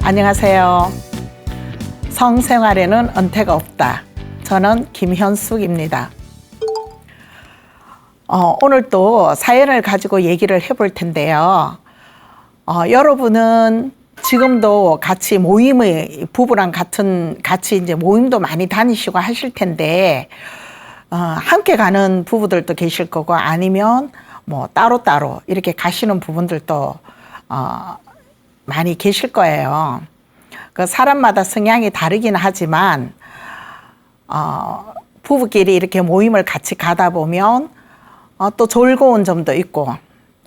안녕하세요. 성생활에는 은퇴가 없다. 저는 김현숙입니다. 오늘 또 사연을 가지고 얘기를 해볼 텐데요. 여러분은 지금도 같이 부부랑 같이 이제 모임도 많이 다니시고 하실 텐데, 함께 가는 부부들도 계실 거고, 아니면 뭐 따로따로 이렇게 가시는 부분들도 많이 계실 거예요. 그 사람마다 성향이 다르긴 하지만 부부끼리 이렇게 모임을 같이 가다 보면 또 즐거운 점도 있고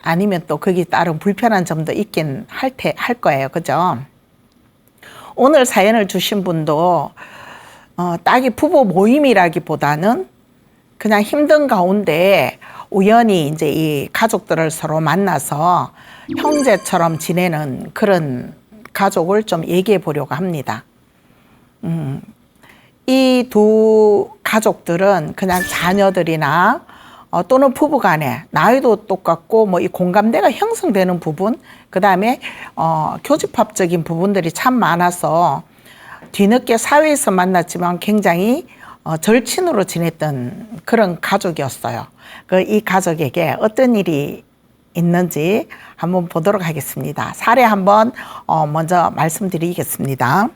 아니면 또 거기 따른 불편한 점도 있긴 할 거예요. 그죠? 오늘 사연을 주신 분도 딱히 부부 모임이라기보다는 그냥 힘든 가운데 우연히 이제 이 가족들을 서로 만나서 형제처럼 지내는 그런 가족을 좀 얘기해 보려고 합니다. 이 두 가족들은 그냥 자녀들이나 또는 부부간에 나이도 똑같고 뭐 이 공감대가 형성되는 부분, 그다음에 교집합적인 부분들이 참 많아서 뒤늦게 사회에서 만났지만 굉장히 절친으로 지냈던 그런 가족이었어요. 이 가족에게 어떤 일이 있는지 한번 보도록 하겠습니다. 사례 한번 먼저 말씀드리겠습니다.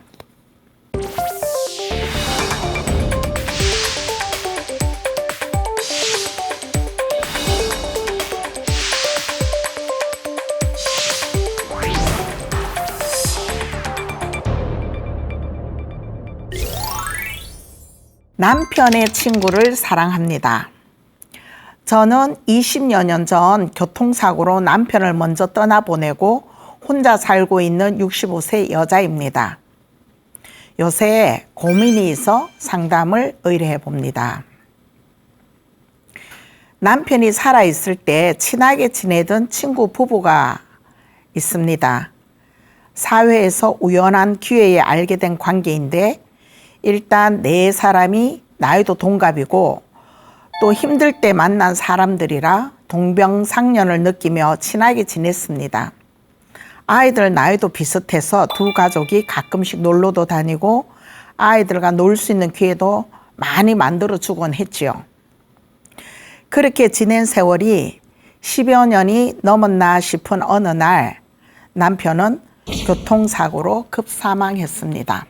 남편의 친구를 사랑합니다. 저는 20여 년 전 교통사고로 남편을 먼저 떠나보내고 혼자 살고 있는 65세 여자입니다. 요새 고민이 있어 상담을 의뢰해 봅니다. 남편이 살아있을 때 친하게 지내던 친구 부부가 있습니다. 사회에서 우연한 기회에 알게 된 관계인데 일단 네 사람이 나이도 동갑이고 또 힘들 때 만난 사람들이라 동병상련을 느끼며 친하게 지냈습니다. 아이들 나이도 비슷해서 두 가족이 가끔씩 놀러도 다니고 아이들과 놀 수 있는 기회도 많이 만들어주곤 했지요. 그렇게 지낸 세월이 10여 년이 넘었나 싶은 어느 날 남편은 교통사고로 급사망했습니다.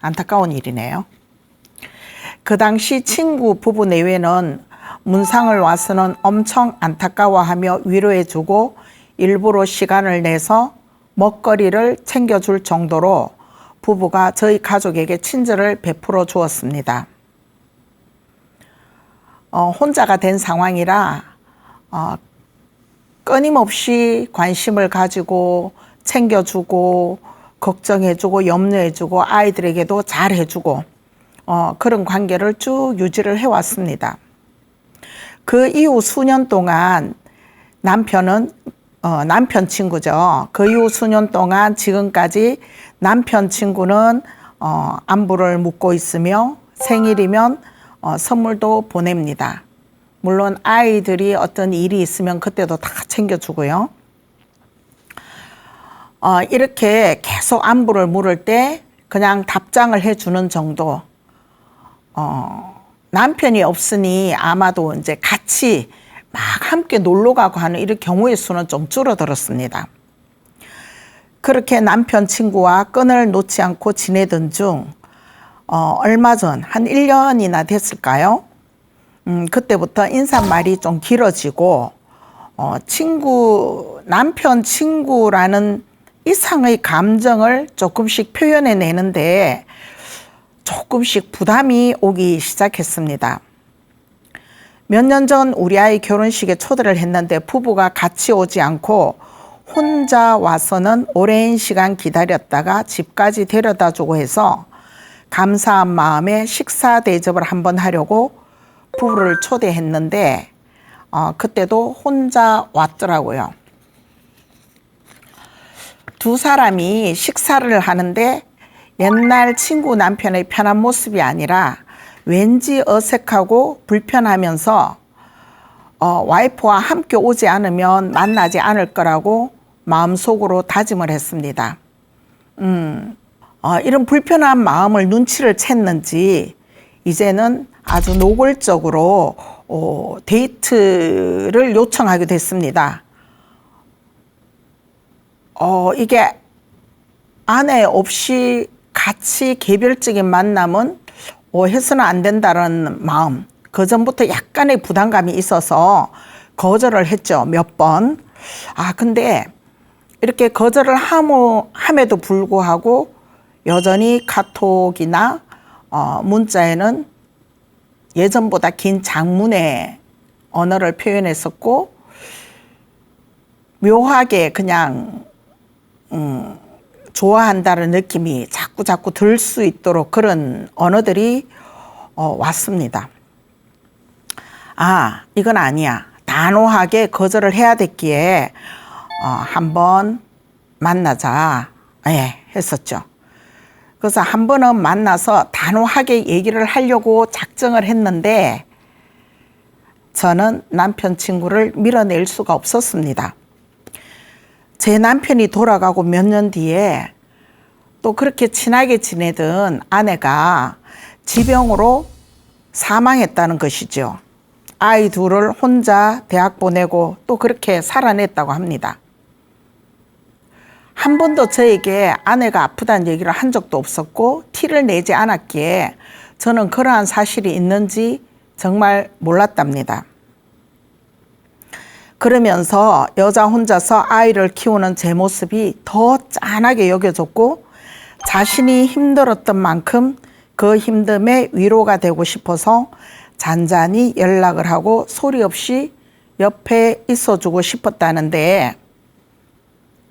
안타까운 일이네요. 그 당시 친구 부부 내외는 문상을 와서는 엄청 안타까워하며 위로해주고 일부러 시간을 내서 먹거리를 챙겨줄 정도로 부부가 저희 가족에게 친절을 베풀어 주었습니다. 혼자가 된 상황이라 끊임없이 관심을 가지고 챙겨주고 걱정해주고 염려해주고 아이들에게도 잘해주고 그런 관계를 쭉 유지를 해왔습니다. 그 이후 수년 동안 남편 친구죠. 그 이후 수년 동안 지금까지 남편 친구는 안부를 묻고 있으며 생일이면 선물도 보냅니다. 물론 아이들이 어떤 일이 있으면 그때도 다 챙겨주고요. 이렇게 계속 안부를 물을 때 그냥 답장을 해주는 정도. 남편이 없으니 아마도 이제 같이 막 함께 놀러 가고 하는 이런 경우의 수는 좀 줄어들었습니다. 그렇게 남편 친구와 끈을 놓지 않고 지내던 중 얼마 전 한 1년이나 됐을까요? 그때부터 인사말이 좀 길어지고 남편 친구라는 이상의 감정을 조금씩 표현해 내는데 조금씩 부담이 오기 시작했습니다. 몇 년 전 우리 아이 결혼식에 초대를 했는데 부부가 같이 오지 않고 혼자 와서는 오랜 시간 기다렸다가 집까지 데려다 주고 해서 감사한 마음에 식사 대접을 한번 하려고 부부를 초대했는데 그때도 혼자 왔더라고요. 두 사람이 식사를 하는데 옛날 친구 남편의 편한 모습이 아니라 왠지 어색하고 불편하면서 와이프와 함께 오지 않으면 만나지 않을 거라고 마음속으로 다짐을 했습니다. 이런 불편한 마음을 눈치를 챘는지 이제는 아주 노골적으로 데이트를 요청하게 됐습니다. 이게 아내 없이 같이 개별적인 만남은 해서는 안 된다는 마음, 그전부터 약간의 부담감이 있어서 거절을 했죠. 몇 번. 근데 이렇게 거절을 함에도 불구하고 여전히 카톡이나 문자에는 예전보다 긴 장문의 언어를 표현했었고, 묘하게 그냥 좋아한다는 느낌이 자꾸 들 수 있도록 그런 언어들이 왔습니다. 이건 아니야. 단호하게 거절을 해야 됐기에 한번 만나자 했었죠. 그래서 한 번은 만나서 단호하게 얘기를 하려고 작정을 했는데 저는 남편 친구를 밀어낼 수가 없었습니다. 제 남편이 돌아가고 몇 년 뒤에 또 그렇게 친하게 지내던 아내가 지병으로 사망했다는 것이죠. 아이 둘을 혼자 대학 보내고 또 그렇게 살아냈다고 합니다. 한 번도 저에게 아내가 아프다는 얘기를 한 적도 없었고 티를 내지 않았기에 저는 그러한 사실이 있는지 정말 몰랐답니다. 그러면서 여자 혼자서 아이를 키우는 제 모습이 더 짠하게 여겨졌고 자신이 힘들었던 만큼 그 힘듦에 위로가 되고 싶어서 잔잔히 연락을 하고 소리 없이 옆에 있어주고 싶었다는데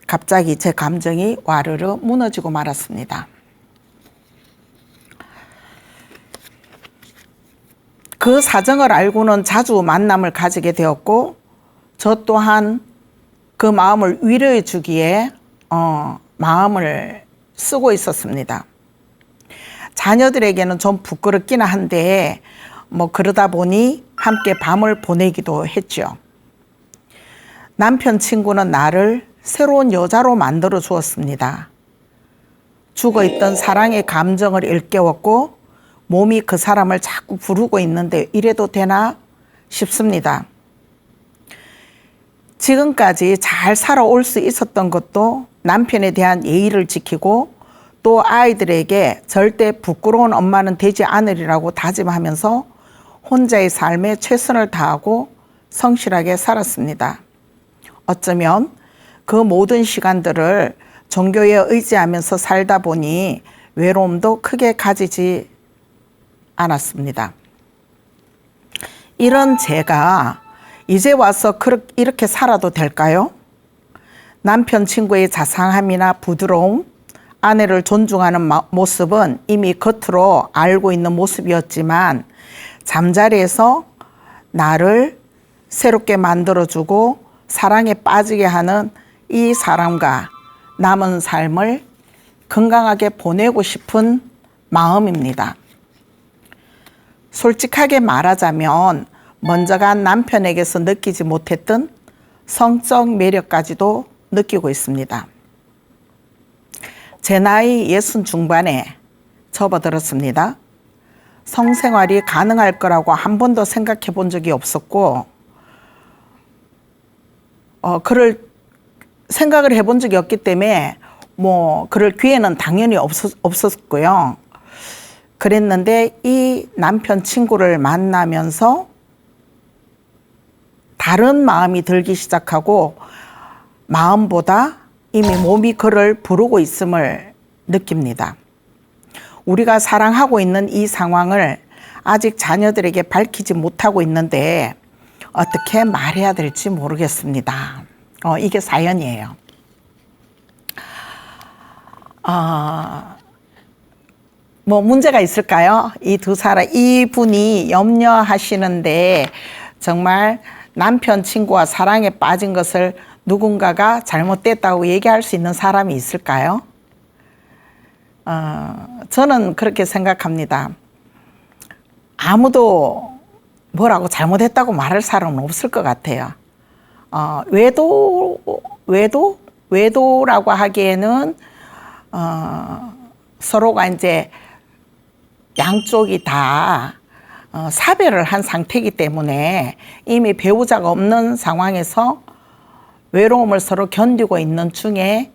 갑자기 제 감정이 와르르 무너지고 말았습니다. 그 사정을 알고는 자주 만남을 가지게 되었고 저 또한 그 마음을 위로해 주기에 마음을 쓰고 있었습니다. 자녀들에게는 좀 부끄럽긴 한데 그러다 보니 함께 밤을 보내기도 했죠. 남편 친구는 나를 새로운 여자로 만들어 주었습니다. 죽어있던 사랑의 감정을 일깨웠고 몸이 그 사람을 자꾸 부르고 있는데 이래도 되나 싶습니다. 지금까지 잘 살아올 수 있었던 것도 남편에 대한 예의를 지키고 또 아이들에게 절대 부끄러운 엄마는 되지 않으리라고 다짐하면서 혼자의 삶에 최선을 다하고 성실하게 살았습니다. 어쩌면 그 모든 시간들을 종교에 의지하면서 살다 보니 외로움도 크게 가지지 않았습니다. 이런 제가 이제 와서 이렇게 살아도 될까요? 남편 친구의 자상함이나 부드러움, 아내를 존중하는 모습은 이미 겉으로 알고 있는 모습이었지만 잠자리에서 나를 새롭게 만들어주고 사랑에 빠지게 하는 이 사람과 남은 삶을 건강하게 보내고 싶은 마음입니다. 솔직하게 말하자면 먼저 간 남편에게서 느끼지 못했던 성적 매력까지도 느끼고 있습니다. 제 나이 60 중반에 접어들었습니다. 성생활이 가능할 거라고 한 번도 생각해 본 적이 없었고 그럴 생각을 해본 적이 없기 때문에 그럴 기회는 당연히 없었고요. 그랬는데 이 남편 친구를 만나면서 다른 마음이 들기 시작하고 마음보다 이미 몸이 그를 부르고 있음을 느낍니다. 우리가 사랑하고 있는 이 상황을 아직 자녀들에게 밝히지 못하고 있는데 어떻게 말해야 될지 모르겠습니다. 이게 사연이에요. 문제가 있을까요? 이 두 사람, 이분이 염려하시는데 정말 남편 친구와 사랑에 빠진 것을 누군가가 잘못됐다고 얘기할 수 있는 사람이 있을까요? 저는 그렇게 생각합니다. 아무도 뭐라고 잘못했다고 말할 사람은 없을 것 같아요. 외도 외도라고 하기에는 서로가 이제 양쪽이 다 사별을 한 상태이기 때문에 이미 배우자가 없는 상황에서 외로움을 서로 견디고 있는 중에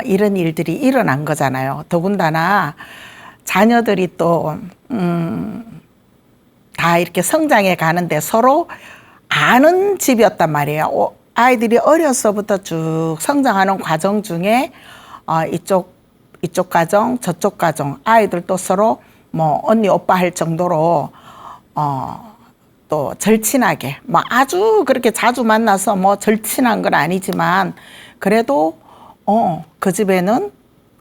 이런 일들이 일어난 거잖아요. 더군다나 자녀들이 또 다 이렇게 성장해 가는데 서로 아는 집이었단 말이에요. 아이들이 어려서부터 쭉 성장하는 과정 중에 이쪽 가정 저쪽 가정 아이들도 서로 뭐 언니 오빠 할 정도로 또 절친하게 뭐 아주 그렇게 자주 만나서 뭐 절친한 건 아니지만 그래도 그 집에는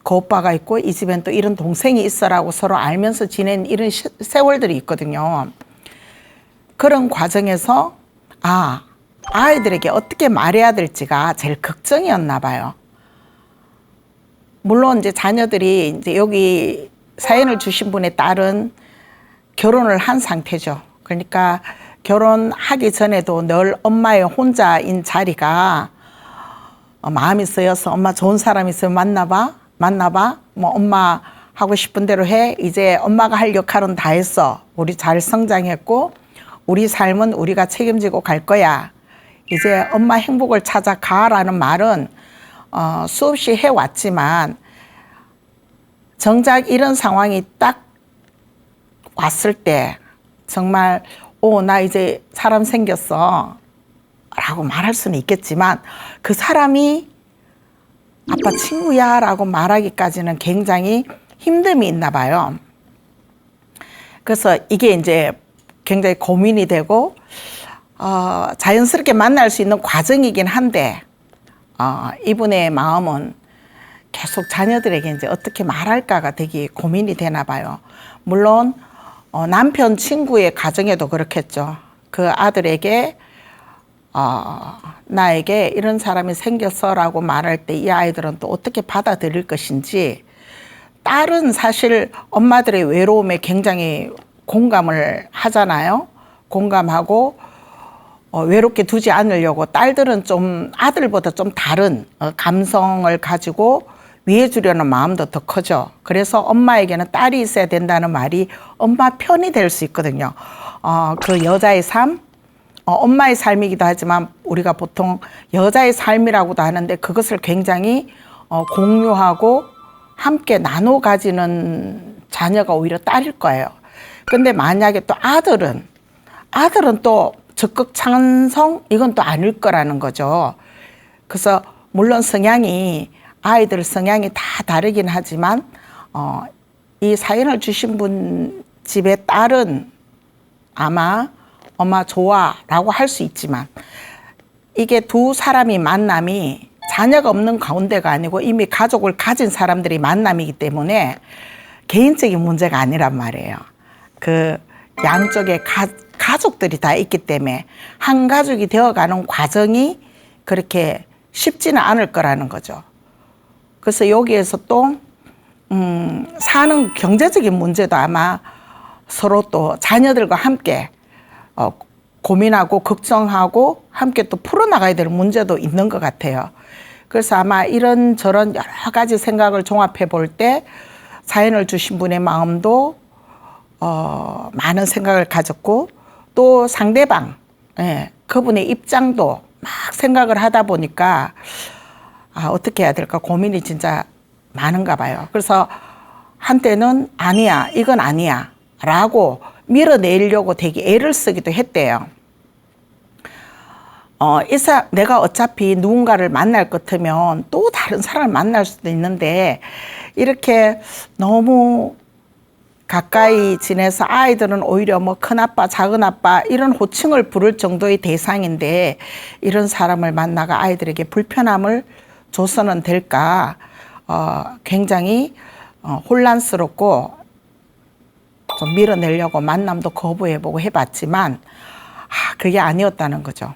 그 오빠가 있고 이 집엔 또 이런 동생이 있어라고 서로 알면서 지낸 이런 세월들이 있거든요. 그런 과정에서 아이들에게 어떻게 말해야 될지가 제일 걱정이었나 봐요. 물론 이제 자녀들이 이제 여기 사연을 주신 분의 딸은 결혼을 한 상태죠. 그러니까 결혼하기 전에도 늘 엄마의 혼자인 자리가 마음이 쓰여서 엄마 좋은 사람 있으면 만나봐. 뭐 엄마 하고 싶은 대로 해. 이제 엄마가 할 역할은 다 했어. 우리 잘 성장했고 우리 삶은 우리가 책임지고 갈 거야. 이제 엄마 행복을 찾아가라는 말은 수없이 해왔지만 정작 이런 상황이 딱 왔을 때 정말 나 이제 사람 생겼어 라고 말할 수는 있겠지만 그 사람이 아빠 친구야 라고 말하기까지는 굉장히 힘듦이 있나 봐요. 그래서 이게 이제 굉장히 고민이 되고 자연스럽게 만날 수 있는 과정이긴 한데 이분의 마음은 계속 자녀들에게 이제 어떻게 말할까가 되게 고민이 되나 봐요. 물론 남편 친구의 가정에도 그렇겠죠. 그 아들에게 나에게 이런 사람이 생겼어라고 말할 때 이 아이들은 또 어떻게 받아들일 것인지 딸은 사실 엄마들의 외로움에 굉장히 공감을 하잖아요. 공감하고 외롭게 두지 않으려고 딸들은 좀 아들보다 좀 다른 감성을 가지고 위해주려는 마음도 더 커져. 그래서 엄마에게는 딸이 있어야 된다는 말이 엄마 편이 될 수 있거든요. 그 여자의 삶, 엄마의 삶이기도 하지만 우리가 보통 여자의 삶이라고도 하는데 그것을 굉장히 공유하고 함께 나눠 가지는 자녀가 오히려 딸일 거예요. 근데 만약에 또 아들은 또 적극 찬성 이건 또 아닐 거라는 거죠. 그래서 물론 아이들 성향이 다 다르긴 하지만 이 사연을 주신 분 집의 딸은 아마 엄마 좋아라고 할 수 있지만 이게 두 사람이 만남이 자녀가 없는 가운데가 아니고 이미 가족을 가진 사람들이 만남이기 때문에 개인적인 문제가 아니란 말이에요. 그 양쪽에 가족들이 다 있기 때문에 한 가족이 되어가는 과정이 그렇게 쉽지는 않을 거라는 거죠. 그래서 여기에서 또 사는 경제적인 문제도 아마 서로 또 자녀들과 함께 고민하고 걱정하고 함께 또 풀어나가야 될 문제도 있는 것 같아요. 그래서 아마 이런저런 여러 가지 생각을 종합해 볼 때 사연을 주신 분의 마음도 많은 생각을 가졌고 또 상대방 그분의 입장도 막 생각을 하다 보니까 어떻게 해야 될까 고민이 진짜 많은가 봐요. 그래서 한때는 아니야 이건 아니야 라고 밀어내려고 되게 애를 쓰기도 했대요. 내가 어차피 누군가를 만날 것 같으면 또 다른 사람을 만날 수도 있는데 이렇게 너무 가까이 지내서 아이들은 오히려 뭐 큰아빠 작은아빠 이런 호칭을 부를 정도의 대상인데 이런 사람을 만나가 아이들에게 불편함을 줘서는 될까 굉장히 혼란스럽고 좀 밀어내려고 만남도 거부해보고 해봤지만 그게 아니었다는 거죠.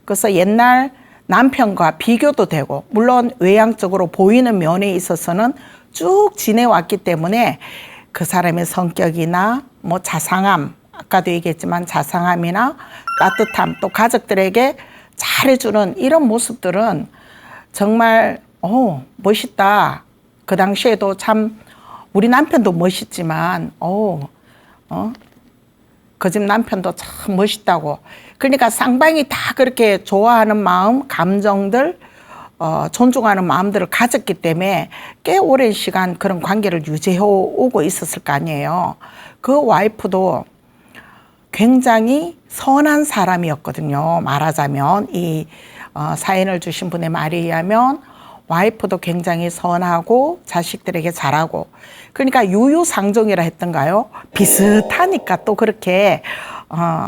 그래서 옛날 남편과 비교도 되고 물론 외향적으로 보이는 면에 있어서는 쭉 지내왔기 때문에 그 사람의 성격이나 뭐 자상함 아까도 얘기했지만 자상함이나 따뜻함 또 가족들에게 잘해주는 이런 모습들은 정말 멋있다. 그 당시에도 참 우리 남편도 멋있지만 그 집 남편도 참 멋있다고. 그러니까 쌍방이 다 그렇게 좋아하는 마음, 감정들, 존중하는 마음들을 가졌기 때문에 꽤 오랜 시간 그런 관계를 유지해 오고 있었을 거 아니에요. 그 와이프도 굉장히 선한 사람이었거든요. 말하자면 이 사연을 주신 분의 말에 의하면 와이프도 굉장히 선하고 자식들에게 잘하고, 그러니까 유유상종이라 했던가요? 비슷하니까 또 그렇게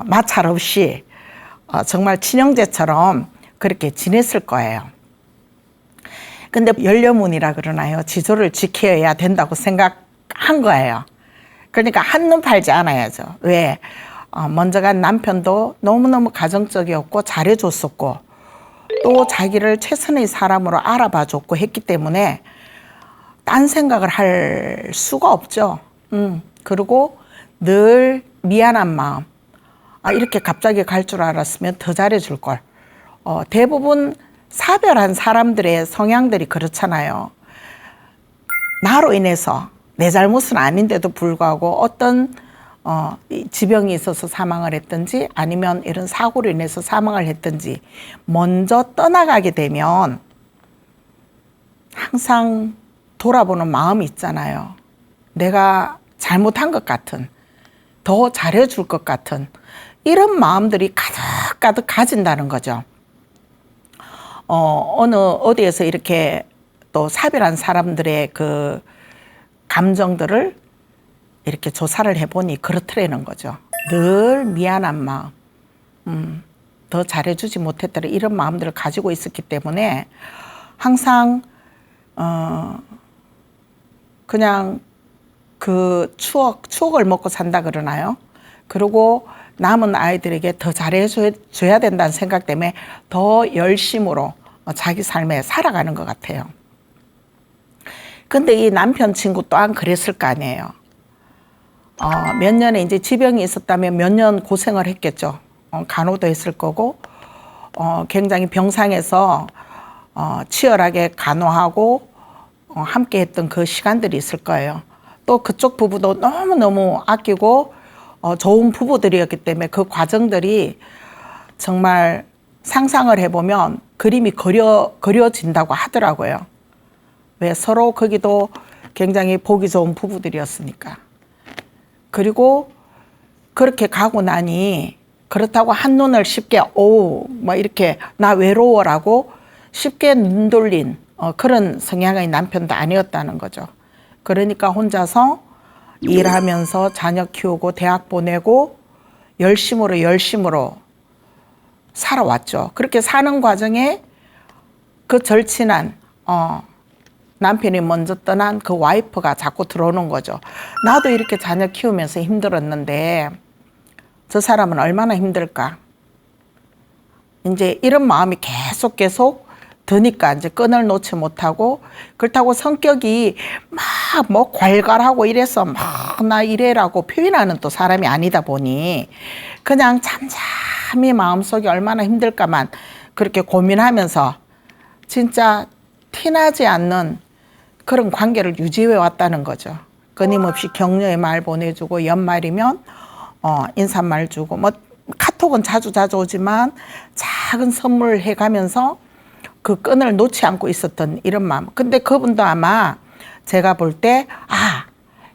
마찰 없이 정말 친형제처럼 그렇게 지냈을 거예요. 근데 연료문이라 그러나요? 지조를 지켜야 된다고 생각한 거예요. 그러니까 한눈 팔지 않아야죠. 왜? 먼저 간 남편도 너무너무 가정적이었고 잘해줬었고 또 자기를 최선의 사람으로 알아봐 줬고 했기 때문에 딴 생각을 할 수가 없죠. 그리고 늘 미안한 마음. 이렇게 갑자기 갈 줄 알았으면 더 잘해줄 걸. 대부분 사별한 사람들의 성향들이 그렇잖아요. 나로 인해서 내 잘못은 아닌데도 불구하고 어떤 지병이 있어서 사망을 했든지 아니면 이런 사고로 인해서 사망을 했든지 먼저 떠나가게 되면 항상 돌아보는 마음이 있잖아요. 내가 잘못한 것 같은, 더 잘해줄 것 같은 이런 마음들이 가득가득 가진다는 거죠. 어디에서 이렇게 또 사별한 사람들의 그 감정들을 이렇게 조사를 해보니 그렇더라는 거죠. 늘 미안한 마음, 더 잘해주지 못했더라 이런 마음들을 가지고 있었기 때문에 항상 그냥 그 추억을 먹고 산다 그러나요? 그리고 남은 아이들에게 더 잘해줘야 된다는 생각 때문에 더 열심으로 자기 삶에 살아가는 것 같아요. 근데 이 남편 친구 또한 그랬을 거 아니에요. 몇 년에 이제 지병이 있었다면 몇 년 고생을 했겠죠. 간호도 했을 거고, 굉장히 병상에서 치열하게 간호하고 함께 했던 그 시간들이 있을 거예요. 또 그쪽 부부도 너무너무 아끼고 좋은 부부들이었기 때문에 그 과정들이 정말 상상을 해보면 그림이 그려진다고 하더라고요. 왜? 서로 거기도 굉장히 보기 좋은 부부들이었으니까. 그리고 그렇게 가고 나니 그렇다고 한눈을 쉽게 뭐 이렇게 나 외로워라고 쉽게 눈 돌린 그런 성향의 남편도 아니었다는 거죠. 그러니까 혼자서 일하면서 자녀 키우고 대학 보내고 열심으로 살아왔죠. 그렇게 사는 과정에 그 절친한 남편이 먼저 떠난 그 와이프가 자꾸 들어오는 거죠. 나도 이렇게 자녀 키우면서 힘들었는데 저 사람은 얼마나 힘들까. 이제 이런 마음이 계속 드니까 이제 끈을 놓지 못하고, 그렇다고 성격이 막 뭐 괄괄하고 이래서 막 나 이래라고 표현하는 또 사람이 아니다 보니 그냥 잠잠히 마음속에 얼마나 힘들까만 그렇게 고민하면서 진짜 티나지 않는 그런 관계를 유지해 왔다는 거죠. 끊임없이 격려의 말 보내주고 연말이면 인사말 주고 뭐 카톡은 자주 오지만 작은 선물을 해가면서 그 끈을 놓지 않고 있었던 이런 마음. 근데 그분도 아마 제가 볼 때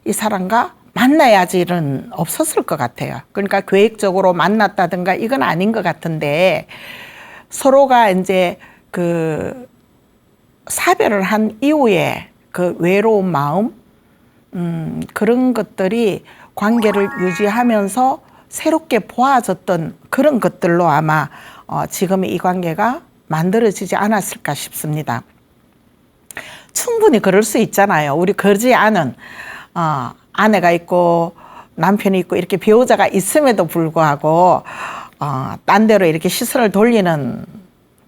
이 사람과 만나야지 이런 없었을 것 같아요. 그러니까 계획적으로 만났다든가 이건 아닌 것 같은데 서로가 이제 그 사별을 한 이후에 그 외로운 마음, 그런 것들이 관계를 유지하면서 새롭게 보아졌던 그런 것들로 아마 지금의 이 관계가 만들어지지 않았을까 싶습니다. 충분히 그럴 수 있잖아요. 우리 그러지 않은 아내가 있고 남편이 있고 이렇게 배우자가 있음에도 불구하고 딴 데로 이렇게 시선을 돌리는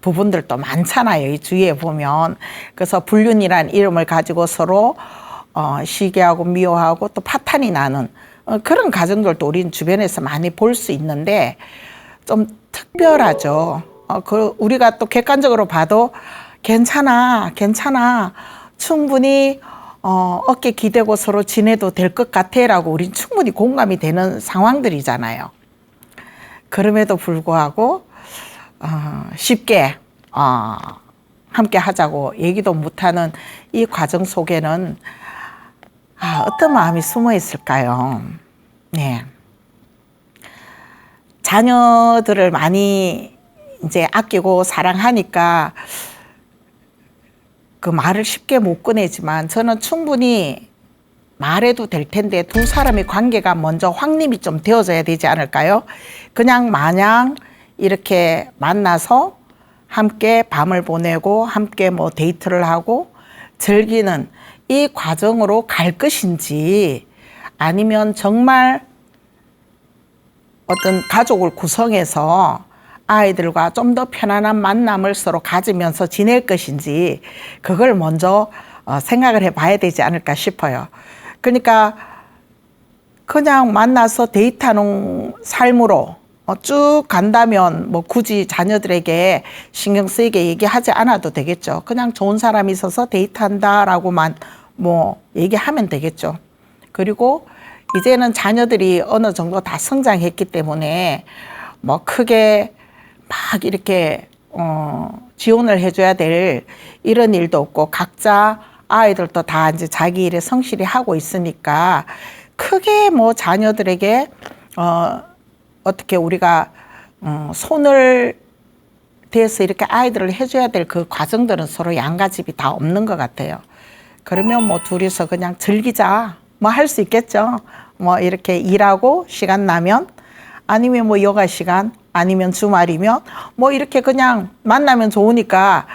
부분들도 많잖아요. 이 주위에 보면. 그래서 불륜이라는 이름을 가지고 서로 시기하고 미워하고 또 파탄이 나는 그런 가정들도 우리 주변에서 많이 볼 수 있는데 좀 특별하죠. 우리가 또 객관적으로 봐도 괜찮아, 괜찮아. 충분히 어깨 기대고 서로 지내도 될 것 같아 라고 우린 충분히 공감이 되는 상황들이잖아요. 그럼에도 불구하고 쉽게 함께 하자고 얘기도 못하는 이 과정 속에는 어떤 마음이 숨어 있을까요? 네. 자녀들을 많이 이제 아끼고 사랑하니까 그 말을 쉽게 못 꺼내지만 저는 충분히 말해도 될 텐데 두 사람의 관계가 먼저 확립이 좀 되어져야 되지 않을까요? 그냥 마냥 이렇게 만나서 함께 밤을 보내고 함께 뭐 데이트를 하고 즐기는 이 과정으로 갈 것인지 아니면 정말 어떤 가족을 구성해서 아이들과 좀 더 편안한 만남을 서로 가지면서 지낼 것인지 그걸 먼저 생각을 해봐야 되지 않을까 싶어요. 그러니까 그냥 만나서 데이트하는 삶으로 쭉 간다면 뭐 굳이 자녀들에게 신경 쓰이게 얘기하지 않아도 되겠죠. 그냥 좋은 사람이 있어서 데이트한다라고만 뭐 얘기하면 되겠죠. 그리고 이제는 자녀들이 어느 정도 다 성장했기 때문에 뭐 크게 막 이렇게 지원을 해줘야 될 이런 일도 없고 각자 아이들도 다 이제 자기 일에 성실히 하고 있으니까 크게 뭐 자녀들에게 어떻게 우리가 손을 대서 이렇게 아이들을 해줘야 될 그 과정들은 서로 양가집이 다 없는 것 같아요. 그러면 뭐 둘이서 그냥 즐기자 뭐 할 수 있겠죠. 뭐 이렇게 일하고 시간 나면 아니면 뭐 여가 시간 아니면 주말이면 뭐 이렇게 그냥 만나면 좋으니까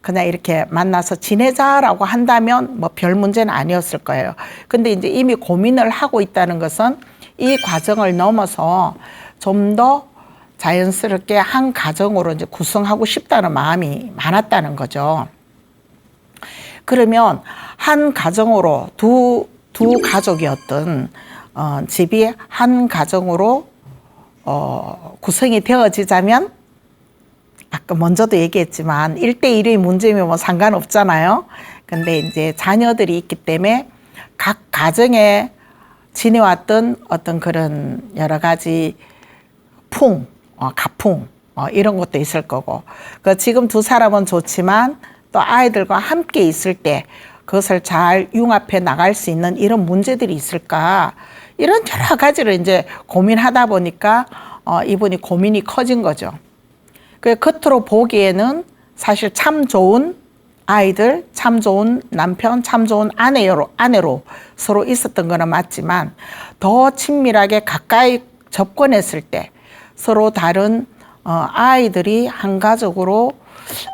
그냥 이렇게 만나서 지내자라고 한다면 뭐 별 문제는 아니었을 거예요. 근데 이제 이미 고민을 하고 있다는 것은 이 과정을 넘어서 좀 더 자연스럽게 한 가정으로 이제 구성하고 싶다는 마음이 많았다는 거죠. 그러면 한 가정으로 두 가족이었던 집이 한 가정으로 구성이 되어지자면 아까 먼저도 얘기했지만 1대1의 문제면 뭐 상관없잖아요. 근데 이제 자녀들이 있기 때문에 각 가정에 지내왔던 어떤 그런 여러 가지 가풍 이런 것도 있을 거고 지금 두 사람은 좋지만 또 아이들과 함께 있을 때 그것을 잘 융합해 나갈 수 있는 이런 문제들이 있을까 이런 여러 가지를 이제 고민하다 보니까 이분이 고민이 커진 거죠. 그 겉으로 보기에는 사실 참 좋은 아이들, 참 좋은 남편, 참 좋은 아내로 서로 있었던 거는 맞지만 더 친밀하게 가까이 접근했을 때 서로 다른 아이들이 한 가족으로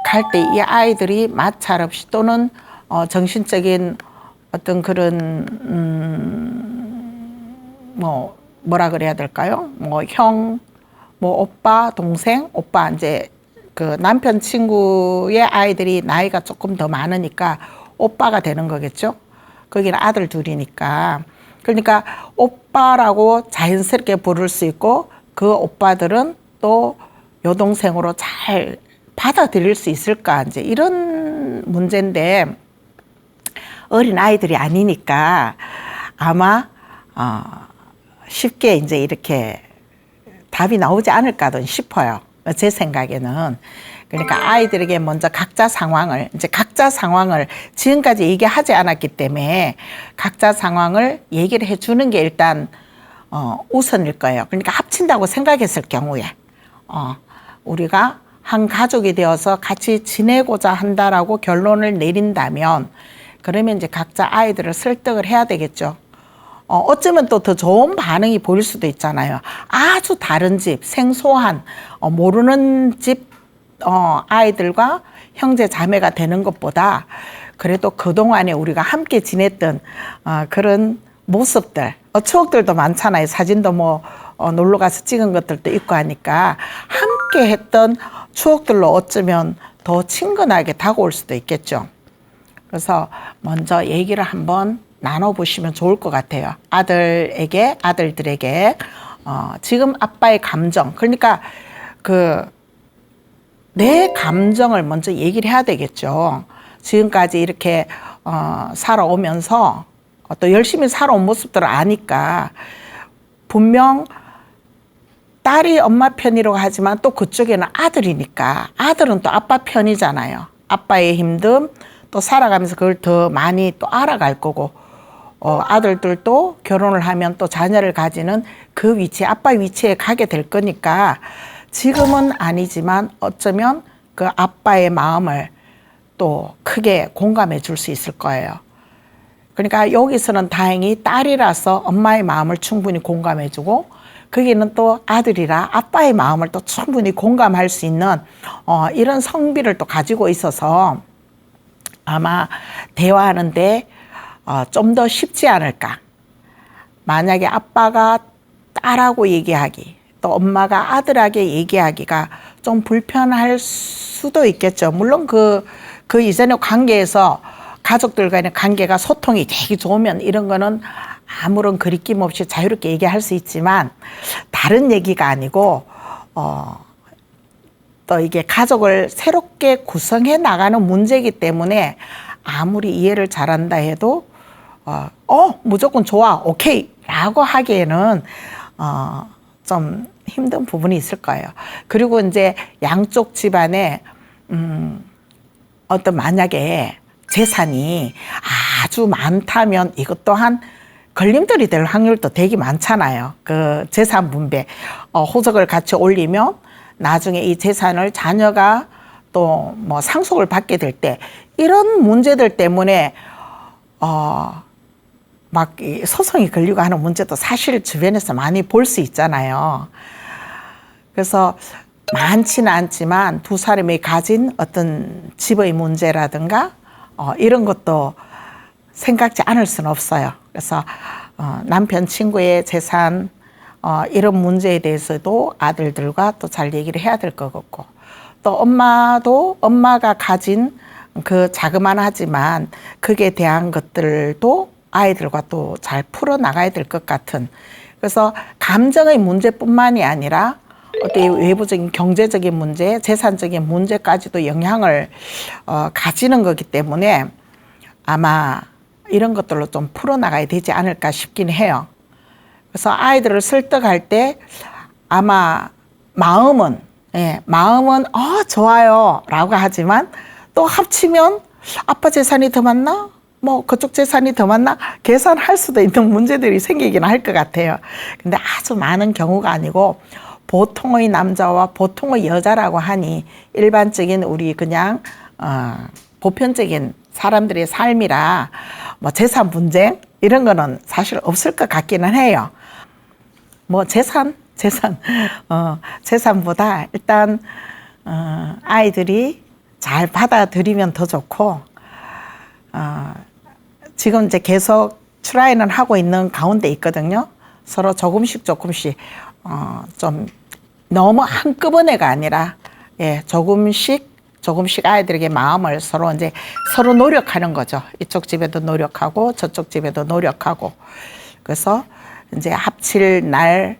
갈 때 이 아이들이 마찰 없이 또는 정신적인 어떤 그런 뭐라 그래야 될까요? 뭐 형, 뭐 오빠, 동생, 오빠 이제 그 남편 친구의 아이들이 나이가 조금 더 많으니까 오빠가 되는 거겠죠. 거기는 아들 둘이니까. 그러니까 오빠라고 자연스럽게 부를 수 있고 그 오빠들은 또 여동생으로 잘 받아들일 수 있을까 이제 이런 문제인데 어린 아이들이 아니니까 아마 쉽게 이제 이렇게 답이 나오지 않을까 싶어요. 제 생각에는. 그러니까 아이들에게 먼저 각자 상황을 지금까지 얘기하지 않았기 때문에 각자 상황을 얘기를 해주는 게 일단 우선일 거예요. 그러니까 합친다고 생각했을 경우에 우리가 한 가족이 되어서 같이 지내고자 한다라고 결론을 내린다면 그러면 이제 각자 아이들을 설득을 해야 되겠죠. 어쩌면 또 더 좋은 반응이 보일 수도 있잖아요. 아주 다른 집, 생소한 모르는 집 아이들과 형제 자매가 되는 것보다 그래도 그동안에 우리가 함께 지냈던 그런 모습들, 추억들도 많잖아요. 사진도 뭐 놀러 가서 찍은 것들도 있고 하니까 함께 했던 추억들로 어쩌면 더 친근하게 다가올 수도 있겠죠. 그래서 먼저 얘기를 한번 나눠보시면 좋을 것 같아요. 아들들에게 지금 아빠의 감정, 그러니까 그 내 감정을 먼저 얘기를 해야 되겠죠. 지금까지 이렇게 살아오면서 또 열심히 살아온 모습들을 아니까 분명 딸이 엄마 편이라고 하지만 또 그쪽에는 아들이니까 아들은 또 아빠 편이잖아요. 아빠의 힘듦 또 살아가면서 그걸 더 많이 또 알아갈 거고 아들들도 결혼을 하면 또 자녀를 가지는 그 위치, 아빠 위치에 가게 될 거니까 지금은 아니지만 어쩌면 그 아빠의 마음을 또 크게 공감해 줄 수 있을 거예요. 그러니까 여기서는 다행히 딸이라서 엄마의 마음을 충분히 공감해 주고 거기는 또 아들이라 아빠의 마음을 또 충분히 공감할 수 있는 이런 성비를 또 가지고 있어서 아마 대화하는데 좀 더 쉽지 않을까. 만약에 아빠가 딸하고 얘기하기 또 엄마가 아들에게 얘기하기가 좀 불편할 수도 있겠죠. 물론 그 이전의 관계에서 가족들 간의 관계가 소통이 되게 좋으면 이런 거는 아무런 그리낌 없이 자유롭게 얘기할 수 있지만 다른 얘기가 아니고 또 이게 가족을 새롭게 구성해 나가는 문제이기 때문에 아무리 이해를 잘한다 해도 무조건 좋아 오케이 라고 하기에는 좀 힘든 부분이 있을 거예요. 그리고 이제 양쪽 집안에 어떤 만약에 재산이 아주 많다면 이것 또한 걸림돌이 될 확률도 되게 많잖아요. 그 재산 분배 호적을 같이 올리면 나중에 이 재산을 자녀가 또 뭐 상속을 받게 될 때 이런 문제들 때문에 막 소송이 걸리고 하는 문제도 사실 주변에서 많이 볼 수 있잖아요. 그래서 많지는 않지만 두 사람이 가진 어떤 집의 문제라든가 이런 것도 생각지 않을 수는 없어요. 그래서 남편 친구의 재산 이런 문제에 대해서도 아들들과 또 잘 얘기를 해야 될 것 같고 또 엄마도 엄마가 가진 그 자그만하지만 그게 대한 것들도 아이들과 또 잘 풀어나가야 될 것 같은 그래서 감정의 문제뿐만이 아니라 어떤 외부적인 경제적인 문제, 재산적인 문제까지도 영향을 가지는 거기 때문에 아마 이런 것들로 좀 풀어나가야 되지 않을까 싶긴 해요. 그래서 아이들을 설득할 때 아마 마음은 좋아요 라고 하지만 또 합치면 아빠 재산이 더 많나? 뭐 그쪽 재산이 더 많나? 계산할 수도 있는 문제들이 생기긴 할 것 같아요. 근데 아주 많은 경우가 아니고 보통의 남자와 보통의 여자라고 하니 일반적인 우리 그냥 보편적인 사람들의 삶이라 뭐 재산 분쟁 이런 거는 사실 없을 것 같기는 해요. 뭐 재산보다 일단 아이들이 잘 받아들이면 더 좋고 지금 이제 계속 트라이는 하고 있는 가운데 있거든요. 서로 조금씩 좀 너무 한꺼번에가 아니라 조금씩 아이들에게 마음을 서로 노력하는 거죠. 이쪽 집에도 노력하고 저쪽 집에도 노력하고 그래서 이제 합칠 날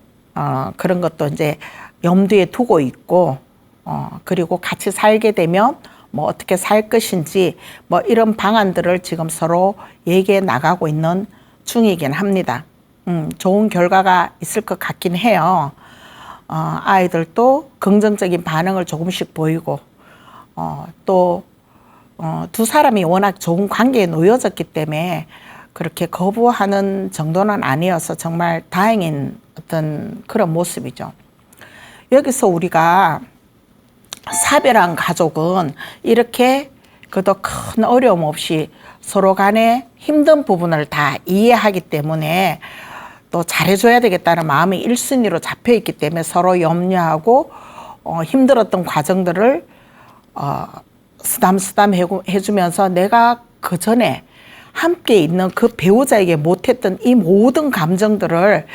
그런 것도 이제 염두에 두고 있고 그리고 같이 살게 되면 뭐 어떻게 살 것인지 뭐 이런 방안들을 지금 서로 얘기해 나가고 있는 중이긴 합니다. 좋은 결과가 있을 것 같긴 해요. 아이들도 긍정적인 반응을 조금씩 보이고 또 두 사람이 워낙 좋은 관계에 놓여졌기 때문에 그렇게 거부하는 정도는 아니어서 정말 다행인 어떤 그런 모습이죠. 여기서 우리가 사별한 가족은 이렇게 그도 큰 어려움 없이 서로 간에 힘든 부분을 다 이해하기 때문에 또 잘해줘야 되겠다는 마음이 1순위로 잡혀있기 때문에 서로 염려하고 힘들었던 과정들을 쓰담쓰담 해주면서 내가 그 전에 함께 있는 그 배우자에게 못했던 이 모든 감정들을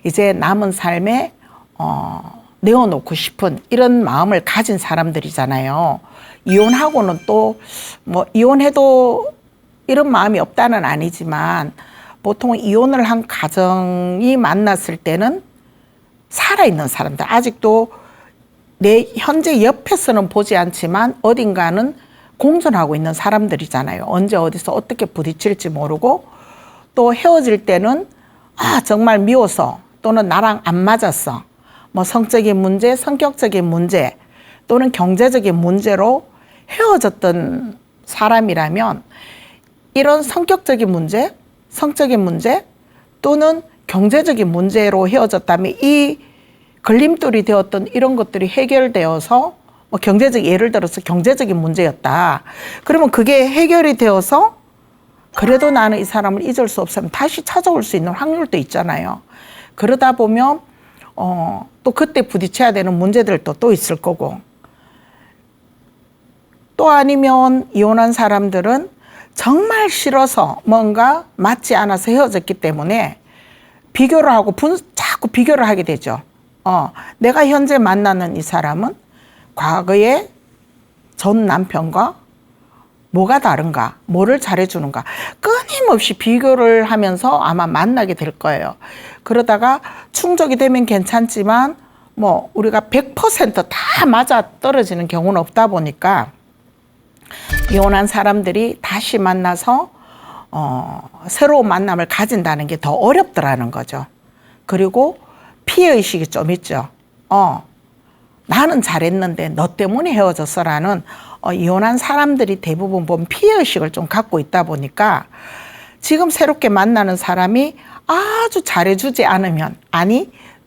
이제 남은 삶에 내어놓고 싶은 이런 마음을 가진 사람들이잖아요. 이혼하고는 또 뭐 이혼해도 이런 마음이 없다는 아니지만 보통 이혼을 한 가정이 만났을 때는 살아있는 사람들 아직도 내 현재 옆에서는 보지 않지만 어딘가는 공존하고 있는 사람들이잖아요. 언제 어디서 어떻게 부딪힐지 모르고 또 헤어질 때는 정말 미워서 또는 나랑 안 맞았어. 뭐 성적인 문제, 성격적인 문제 또는 경제적인 문제로 헤어졌던 사람이라면 이런 성격적인 문제, 성적인 문제 또는 경제적인 문제로 헤어졌다면 이 걸림돌이 되었던 이런 것들이 해결되어서 뭐 예를 들어서 경제적인 문제였다. 그러면 그게 해결이 되어서 그래도 나는 이 사람을 잊을 수 없으면 다시 찾아올 수 있는 확률도 있잖아요. 그러다 보면 또 그때 부딪혀야 되는 문제들도 또 있을 거고 또 아니면 이혼한 사람들은 정말 싫어서 뭔가 맞지 않아서 헤어졌기 때문에 비교를 하고 자꾸 비교를 하게 되죠. 내가 현재 만나는 이 사람은 과거의 전 남편과 뭐가 다른가, 뭐를 잘해주는가 끊임없이 비교를 하면서 아마 만나게 될 거예요. 그러다가 충족이 되면 괜찮지만 뭐 우리가 100%다 맞아 떨어지는 경우는 없다 보니까 이혼한 사람들이 다시 만나서 새로운 만남을 가진다는 게 더 어렵더라는 거죠. 그리고 피해의식이 좀 있죠. 나는 잘했는데 너 때문에 헤어졌어라는 이혼한 사람들이 대부분 보면 피해의식을 좀 갖고 있다 보니까 지금 새롭게 만나는 사람이 아주 잘해주지 않으면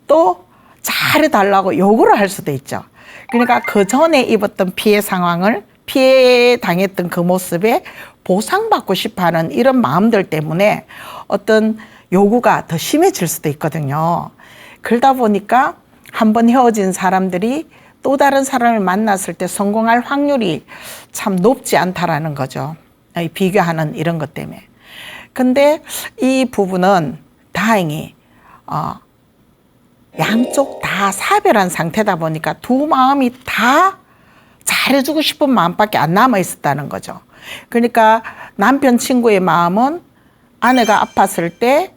또 잘해달라고 요구를 할 수도 있죠. 그러니까 그 전에 입었던 피해 상황을 피해 당했던 그 모습에 보상받고 싶어하는 이런 마음들 때문에 어떤 요구가 더 심해질 수도 있거든요. 그러다 보니까 한번 헤어진 사람들이 또 다른 사람을 만났을 때 성공할 확률이 참 높지 않다라는 거죠. 비교하는 이런 것 때문에. 근데 이 부분은 다행히 양쪽 다 사별한 상태다 보니까 두 마음이 다 잘해주고 싶은 마음밖에 안 남아 있었다는 거죠. 그러니까 남편 친구의 마음은 아내가 아팠을 때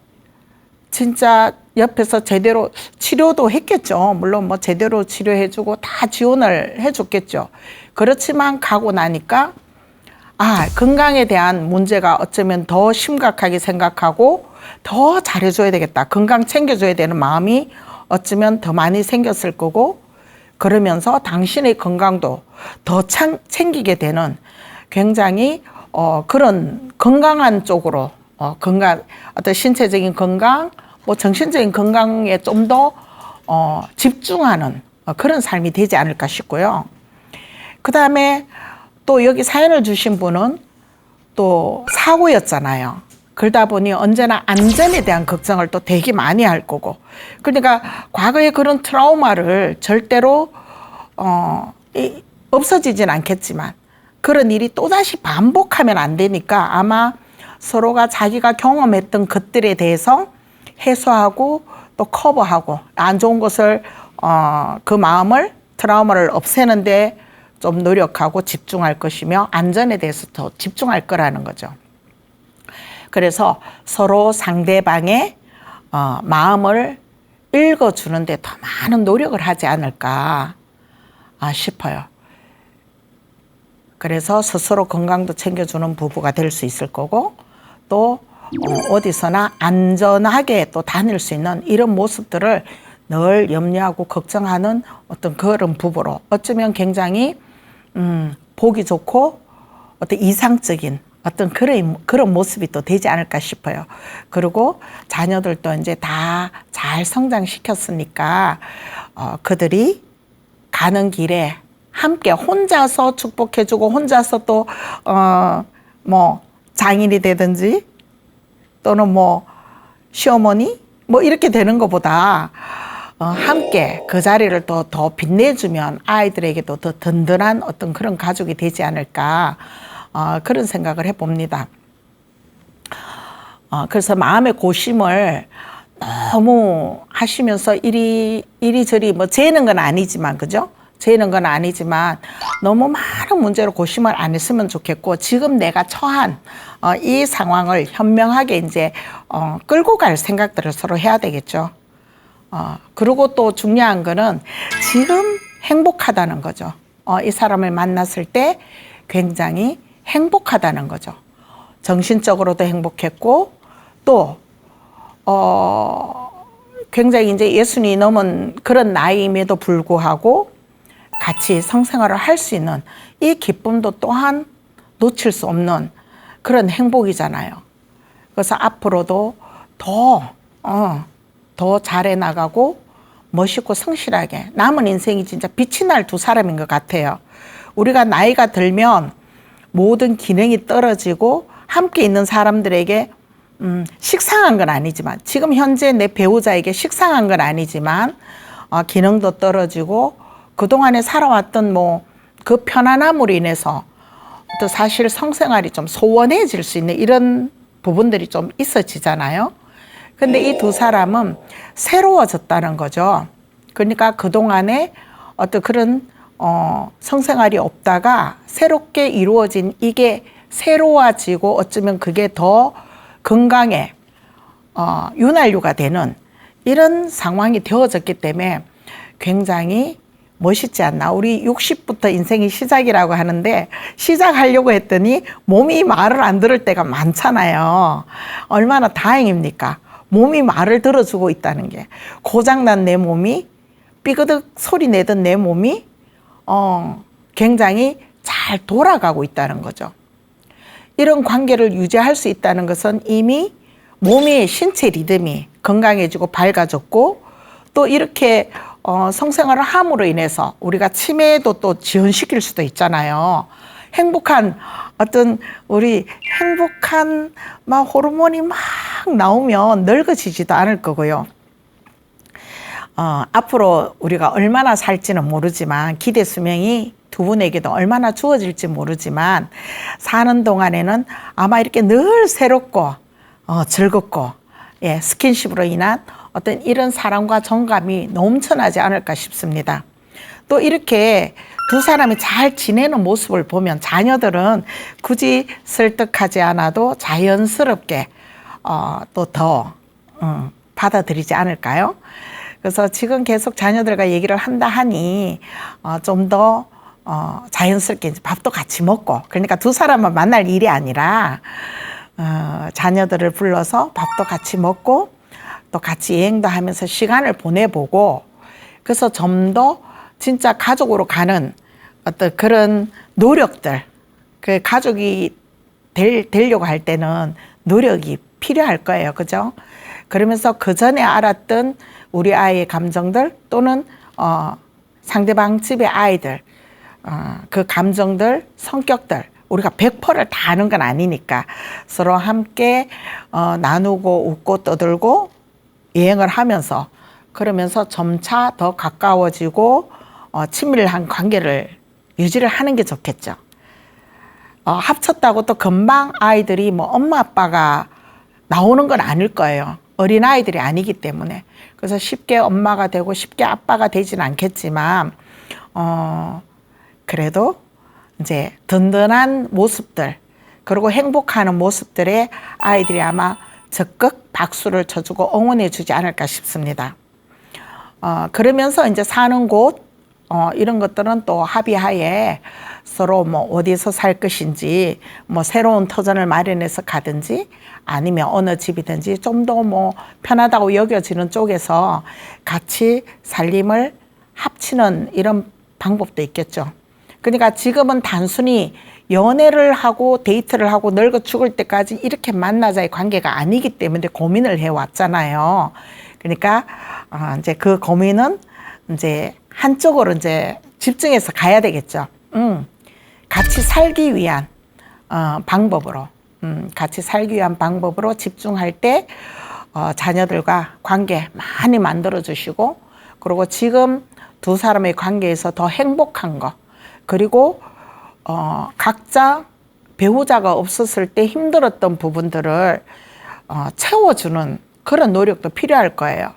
진짜 옆에서 제대로 치료도 했겠죠. 물론 뭐 제대로 치료해주고 다 지원을 해줬겠죠. 그렇지만 가고 나니까 건강에 대한 문제가 어쩌면 더 심각하게 생각하고 더 잘해줘야 되겠다. 건강 챙겨줘야 되는 마음이 어쩌면 더 많이 생겼을 거고 그러면서 당신의 건강도 더 챙기게 되는 굉장히 그런 건강한 쪽으로 어떤 신체적인 건강, 뭐 정신적인 건강에 좀 더 집중하는 그런 삶이 되지 않을까 싶고요. 그 다음에 또 여기 사연을 주신 분은 또 사고였잖아요. 그러다 보니 언제나 안전에 대한 걱정을 또 되게 많이 할 거고. 그러니까 과거의 그런 트라우마를 절대로 없어지진 않겠지만 그런 일이 또다시 반복하면 안 되니까 아마 서로가 자기가 경험했던 것들에 대해서 해소하고 또 커버하고 안 좋은 것을 그 마음을 트라우마를 없애는데 좀 노력하고 집중할 것이며 안전에 대해서 더 집중할 거라는 거죠. 그래서 서로 상대방의 마음을 읽어주는데 더 많은 노력을 하지 않을까 싶어요. 그래서 스스로 건강도 챙겨주는 부부가 될 수 있을 거고 또 어디서나 안전하게 또 다닐 수 있는 이런 모습들을 늘 염려하고 걱정하는 어떤 그런 부부로 어쩌면 굉장히 보기 좋고 어떤 이상적인 어떤 그런 모습이 또 되지 않을까 싶어요. 그리고 자녀들도 이제 다 잘 성장시켰으니까 그들이 가는 길에 함께 혼자서 축복해주고 혼자서 또 뭐 장인이 되든지 또는 뭐 시어머니 뭐 이렇게 되는 것보다 함께 그 자리를 또 더 빛내주면 아이들에게도 더 든든한 어떤 그런 가족이 되지 않을까 그런 생각을 해봅니다. 그래서 마음의 고심을 너무 하시면서 이리저리 뭐 재는 건 아니지만 그죠? 재는 건 아니지만 너무 많은 문제로 고심을 안 했으면 좋겠고 지금 내가 처한 이 상황을 현명하게 이제 끌고 갈 생각들을 서로 해야 되겠죠. 그리고 또 중요한 거는 지금 행복하다는 거죠. 이 사람을 만났을 때 굉장히 행복하다는 거죠. 정신적으로도 행복했고 또 굉장히 이제 예순이 넘은 그런 나이임에도 불구하고 같이 성생활을 할 수 있는 이 기쁨도 또한 놓칠 수 없는 그런 행복이잖아요. 그래서 앞으로도 더 잘해 나가고 멋있고 성실하게 남은 인생이 진짜 빛이 날 두 사람인 것 같아요. 우리가 나이가 들면 모든 기능이 떨어지고 함께 있는 사람들에게 식상한 건 아니지만 지금 현재 내 배우자에게 식상한 건 아니지만 기능도 떨어지고 그동안에 살아왔던 뭐 그 편안함으로 인해서 또 사실 성생활이 좀 소원해질 수 있는 이런 부분들이 좀 있어지잖아요. 근데 이 두 사람은 새로워졌다는 거죠. 그러니까 그동안에 어떤 그런 성생활이 없다가 새롭게 이루어진 이게 새로워지고 어쩌면 그게 더 건강에 윤활유가 되는 이런 상황이 되어졌기 때문에 굉장히 멋있지 않나. 우리 60부터 인생이 시작이라고 하는데 시작하려고 했더니 몸이 말을 안 들을 때가 많잖아요. 얼마나 다행입니까? 몸이 말을 들어주고 있다는 게. 고장난 내 몸이 삐그덕 소리 내던 내 몸이 굉장히 잘 돌아가고 있다는 거죠. 이런 관계를 유지할 수 있다는 것은 이미 몸의 신체 리듬이 건강해지고 밝아졌고 또 이렇게 성생활을 함으로 인해서 우리가 치매도 또 지연시킬 수도 있잖아요. 행복한 어떤 우리 행복한 막 호르몬이 막 나오면 늙어지지도 않을 거고요. 앞으로 우리가 얼마나 살지는 모르지만 기대 수명이 두 분에게도 얼마나 주어질지 모르지만 사는 동안에는 아마 이렇게 늘 새롭고 즐겁고 스킨십으로 인한 어떤 이런 사랑과 정감이 넘쳐나지 않을까 싶습니다. 또 이렇게 두 사람이 잘 지내는 모습을 보면 자녀들은 굳이 설득하지 않아도 자연스럽게 또 더 받아들이지 않을까요? 그래서 지금 계속 자녀들과 얘기를 한다 하니 좀 더 자연스럽게 이제 밥도 같이 먹고 그러니까 두 사람만 만날 일이 아니라 자녀들을 불러서 밥도 같이 먹고 또 같이 여행도 하면서 시간을 보내보고 그래서 좀 더 진짜 가족으로 가는 어떤 그런 노력들 그 가족이 되려고 할 때는 노력이 필요할 거예요. 그죠? 그러면서 그 전에 알았던 우리 아이의 감정들 또는 상대방 집의 아이들 그 감정들, 성격들 우리가 100%를 다 아는 건 아니니까 서로 함께 나누고 웃고 떠들고 여행을 하면서 그러면서 점차 더 가까워지고 친밀한 관계를 유지를 하는 게 좋겠죠. 합쳤다고 또 금방 아이들이 뭐 엄마 아빠가 나오는 건 아닐 거예요. 어린 아이들이 아니기 때문에. 그래서 쉽게 엄마가 되고 쉽게 아빠가 되지는 않겠지만 그래도 이제 든든한 모습들 그리고 행복하는 모습들에 아이들이 아마 적극 박수를 쳐주고 응원해 주지 않을까 싶습니다. 그러면서 이제 사는 곳 이런 것들은 또 합의하에 서로 뭐 어디서 살 것인지 뭐 새로운 터전을 마련해서 가든지 아니면 어느 집이든지 좀 더 뭐 편하다고 여겨지는 쪽에서 같이 살림을 합치는 이런 방법도 있겠죠. 그러니까 지금은 단순히 연애를 하고 데이트를 하고 늙어 죽을 때까지 이렇게 만나자의 관계가 아니기 때문에 고민을 해왔잖아요. 그러니까 이제 그 고민은 이제 한쪽으로 이제 집중해서 가야 되겠죠. 같이 살기 위한 방법으로 같이 살기 위한 방법으로 집중할 때 자녀들과 관계 많이 만들어 주시고 그리고 지금 두 사람의 관계에서 더 행복한 거 그리고 각자 배우자가 없었을 때 힘들었던 부분들을 채워주는 그런 노력도 필요할 거예요.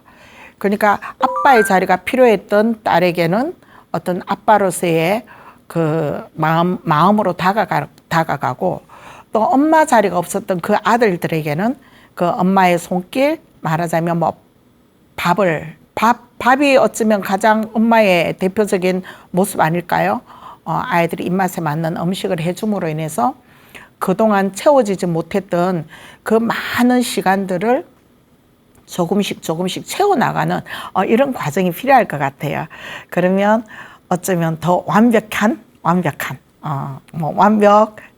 그러니까 아빠의 자리가 필요했던 딸에게는 어떤 아빠로서의 그 마음으로 다가가고 또 엄마 자리가 없었던 그 아들들에게는 그 엄마의 손길 말하자면 뭐 밥을 밥이 어쩌면 가장 엄마의 대표적인 모습 아닐까요? 아이들이 입맛에 맞는 음식을 해줌으로 인해서 그동안 채워지지 못했던 그 많은 시간들을 조금씩 채워나가는 이런 과정이 필요할 것 같아요. 그러면 어쩌면 더 완벽한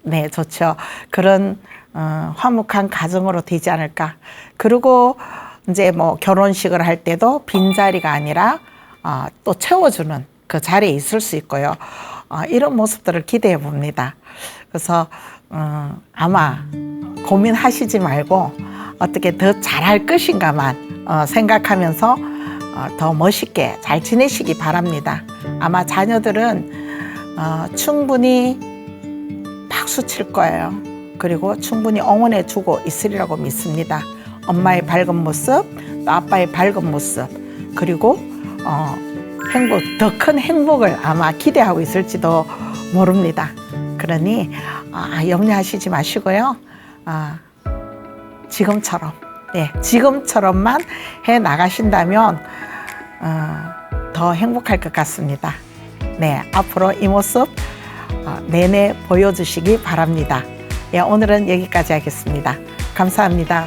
네, 좋죠. 그런 화목한 가정으로 되지 않을까. 그리고 이제 뭐 결혼식을 할 때도 빈자리가 아니라 또 채워주는 그 자리에 있을 수 있고요. 이런 모습들을 기대해 봅니다. 그래서 아마 고민하시지 말고 어떻게 더 잘할 것인가만 생각하면서 더 멋있게 잘 지내시기 바랍니다. 아마 자녀들은 충분히 박수 칠 거예요. 그리고 충분히 응원해 주고 있으리라고 믿습니다. 엄마의 밝은 모습, 또 아빠의 밝은 모습, 그리고 더 큰 행복을 아마 기대하고 있을지도 모릅니다. 그러니 염려하시지 마시고요. 지금처럼만 해 나가신다면 더 행복할 것 같습니다. 네, 앞으로 이 모습 내내 보여주시기 바랍니다. 예, 오늘은 여기까지 하겠습니다. 감사합니다.